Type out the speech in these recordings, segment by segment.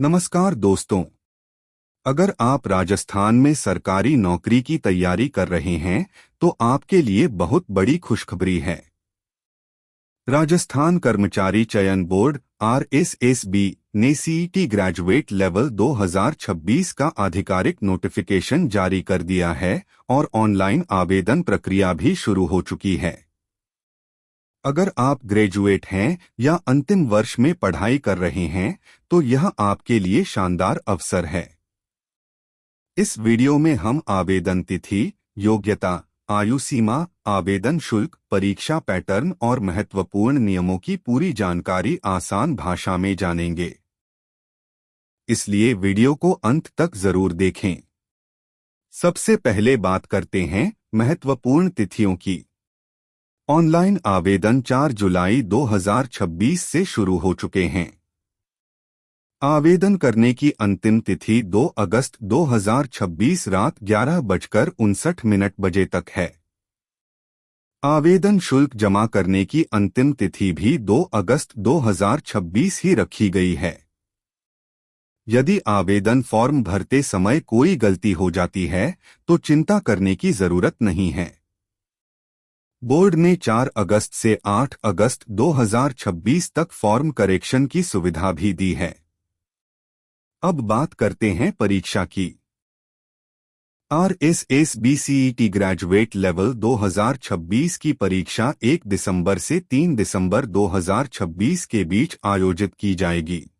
नमस्कार दोस्तों। अगर आप राजस्थान में सरकारी नौकरी की तैयारी कर रहे हैं तो आपके लिए बहुत बड़ी खुशखबरी है। राजस्थान कर्मचारी चयन बोर्ड RSSB ने सीईटी ग्रेजुएट लेवल 2026 का आधिकारिक नोटिफिकेशन जारी कर दिया है और ऑनलाइन आवेदन प्रक्रिया भी शुरू हो चुकी है। अगर आप ग्रेजुएट हैं या अंतिम वर्ष में पढ़ाई कर रहे हैं तो यह आपके लिए शानदार अवसर है। इस वीडियो में हम आवेदन तिथि, योग्यता, आयु सीमा, आवेदन शुल्क, परीक्षा पैटर्न और महत्वपूर्ण नियमों की पूरी जानकारी आसान भाषा में जानेंगे। इसलिए वीडियो को अंत तक जरूर देखें। सबसे पहले बात करते हैं महत्वपूर्ण तिथियों की। ऑनलाइन आवेदन 4 जुलाई 2026 से शुरू हो चुके हैं। आवेदन करने की अंतिम तिथि 2 अगस्त 2026 रात 11:59 तक है। आवेदन शुल्क जमा करने की अंतिम तिथि भी 2 अगस्त 2026 ही रखी गई है। यदि आवेदन फॉर्म भरते समय कोई गलती हो जाती है तो चिंता करने की जरूरत नहीं है। बोर्ड ने 4 अगस्त से 8 अगस्त 2026 तक फॉर्म करेक्शन की सुविधा भी दी है। अब बात करते हैं परीक्षा की। RSSB CET ग्रेजुएट लेवल 2026 की परीक्षा 1 दिसंबर से 3 दिसंबर 2026 के बीच आयोजित की जाएगी।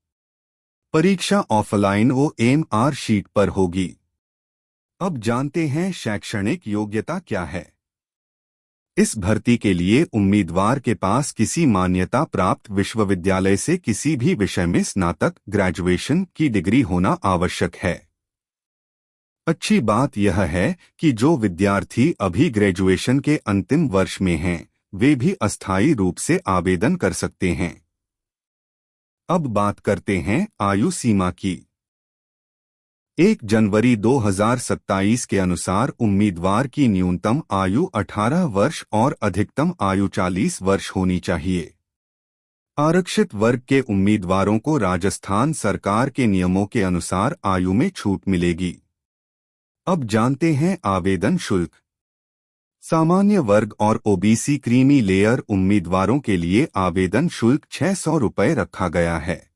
परीक्षा ऑफलाइन OMR शीट पर होगी। अब जानते हैं शैक्षणिक योग्यता क्या है। इस भर्ती के लिए उम्मीदवार के पास किसी मान्यता प्राप्त विश्वविद्यालय से किसी भी विषय में स्नातक ग्रेजुएशन की डिग्री होना आवश्यक है। अच्छी बात यह है कि जो विद्यार्थी अभी ग्रेजुएशन के अंतिम वर्ष में हैं, वे भी अस्थायी रूप से आवेदन कर सकते हैं। अब बात करते हैं आयु सीमा की। 1 जनवरी 2027 के अनुसार उम्मीदवार की न्यूनतम आयु 18 वर्ष और अधिकतम आयु 40 वर्ष होनी चाहिए। आरक्षित वर्ग के उम्मीदवारों को राजस्थान सरकार के नियमों के अनुसार आयु में छूट मिलेगी। अब जानते हैं आवेदन शुल्क। सामान्य वर्ग और OBC क्रीमी लेयर उम्मीदवारों के लिए आवेदन शुल्क 600 रुपये रखा गया है,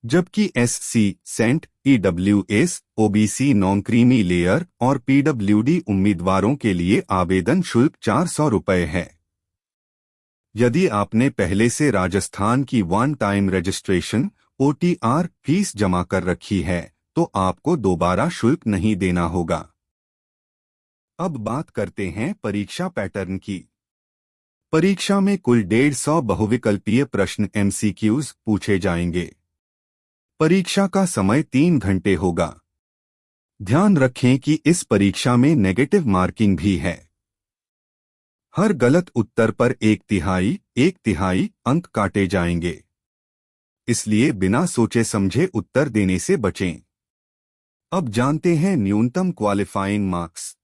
जबकि SC, सेंट, EWS, OBC non creamy layer और PWD उम्मीदवारों के लिए आवेदन शुल्क 400 रुपये है। यदि आपने पहले से राजस्थान की one time registration OTR fees जमा कर रखी है तो आपको दोबारा शुल्क नहीं देना होगा। अब बात करते हैं परीक्षा पैटर्न की। परीक्षा में कुल 150 बहुविकल्पीय प्रश्न MCQs पूछे जाएंगे। परीक्षा का समय 3 घंटे होगा। ध्यान रखें कि इस परीक्षा में नेगेटिव मार्किंग भी है। हर गलत उत्तर पर 1/3 अंक काटे जाएंगे, इसलिए बिना सोचे समझे उत्तर देने से बचें। अब जानते हैं न्यूनतम क्वालिफाइंग मार्क्स।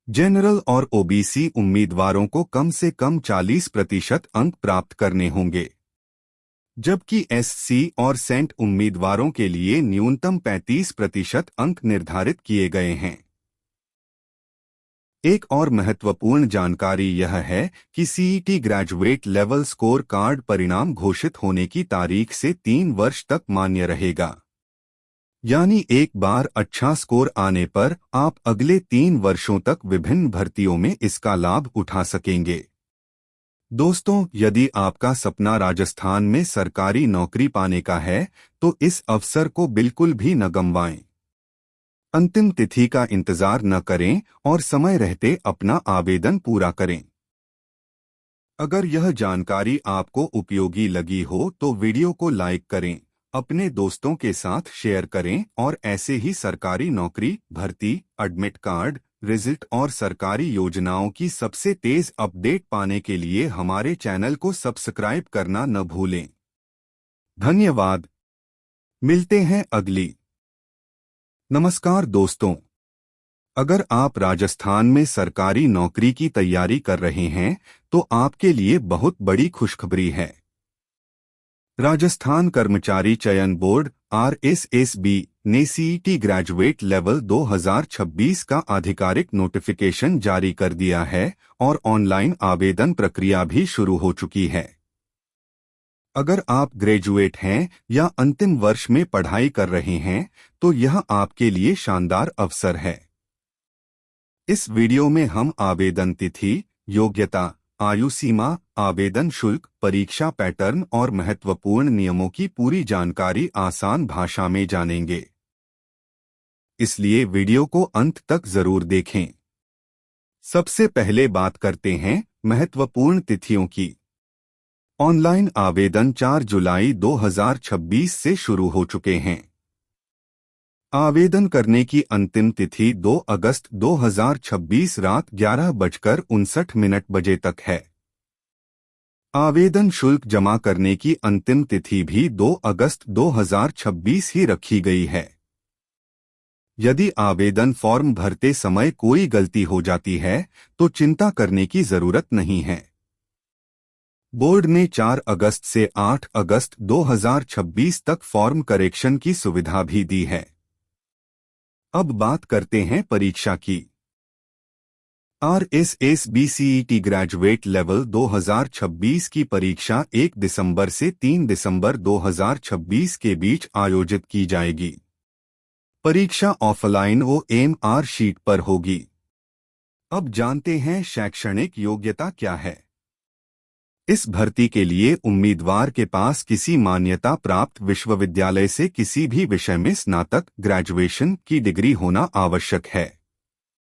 जनरल और OBC उम्मीदवारों को कम से कम 40% अंक प्राप्त करने होंगे, जबकि SC और सेंट उम्मीदवारों के लिए न्यूनतम 35% अंक निर्धारित किए गए हैं। एक और महत्वपूर्ण जानकारी यह है कि CET graduate level score card परिणाम घोषित होने की तारीख से 3 वर्ष तक मान्य रहेगा। यानी एक बार अच्छा स्कोर आने पर आप अगले 3 वर्षों तक विभिन्न भर्तियों में इसका लाभ उठा सकेंगे। दोस्तों, यदि आपका सपना राजस्थान में सरकारी नौकरी पाने का है तो इस अवसर को बिल्कुल भी न गंवाएं। अंतिम तिथि का इंतजार न करें और समय रहते अपना आवेदन पूरा करें। अगर यह जानकारी आपको उपयोगी लगी हो तो वीडियो को लाइक करें, अपने दोस्तों के साथ शेयर करें और ऐसे ही सरकारी नौकरी, भर्ती, एडमिट कार्ड, रिजल्ट और सरकारी योजनाओं की सबसे तेज अपडेट पाने के लिए हमारे चैनल को सब्सक्राइब करना न भूलें। धन्यवाद। मिलते हैं अगली। नमस्कार दोस्तों। अगर आप राजस्थान में सरकारी नौकरी की तैयारी कर रहे हैं तो आपके लिए बहुत बड़ी खुशखबरी है। राजस्थान कर्मचारी चयन बोर्ड RSSB ने सीईटी ग्रेजुएट लेवल 2026 का आधिकारिक नोटिफिकेशन जारी कर दिया है और ऑनलाइन आवेदन प्रक्रिया भी शुरू हो चुकी है। अगर आप ग्रेजुएट हैं या अंतिम वर्ष में पढ़ाई कर रहे हैं तो यह आपके लिए शानदार अवसर है। इस वीडियो में हम आवेदन तिथि, योग्यता, आयु सीमा, आवेदन शुल्क, परीक्षा पैटर्न और महत्वपूर्ण नियमों की पूरी जानकारी आसान भाषा में जानेंगे, इसलिए वीडियो को अंत तक जरूर देखें। सबसे पहले बात करते हैं महत्वपूर्ण तिथियों की। ऑनलाइन आवेदन 4 जुलाई 2026 से शुरू हो चुके हैं। आवेदन करने की अंतिम तिथि 2 अगस्त 2026 रात 11:59 तक है। आवेदन शुल्क जमा करने की अंतिम तिथि भी 2 अगस्त 2026 ही रखी गई है। यदि आवेदन फॉर्म भरते समय कोई गलती हो जाती है तो चिंता करने की जरूरत नहीं है। बोर्ड ने 4 अगस्त से 8 अगस्त 2026 तक फॉर्म करेक्शन की सुविधा भी दी है। अब बात करते हैं परीक्षा की। RSSB सीईटी ग्रेजुएट लेवल 2026 की परीक्षा 1 दिसंबर से 3 दिसंबर 2026 के बीच आयोजित की जाएगी। परीक्षा ऑफलाइन OMR शीट पर होगी। अब जानते हैं शैक्षणिक योग्यता क्या है। इस भर्ती के लिए उम्मीदवार के पास किसी मान्यता प्राप्त विश्वविद्यालय से किसी भी विषय में स्नातक ग्रेजुएशन की डिग्री होना आवश्यक है।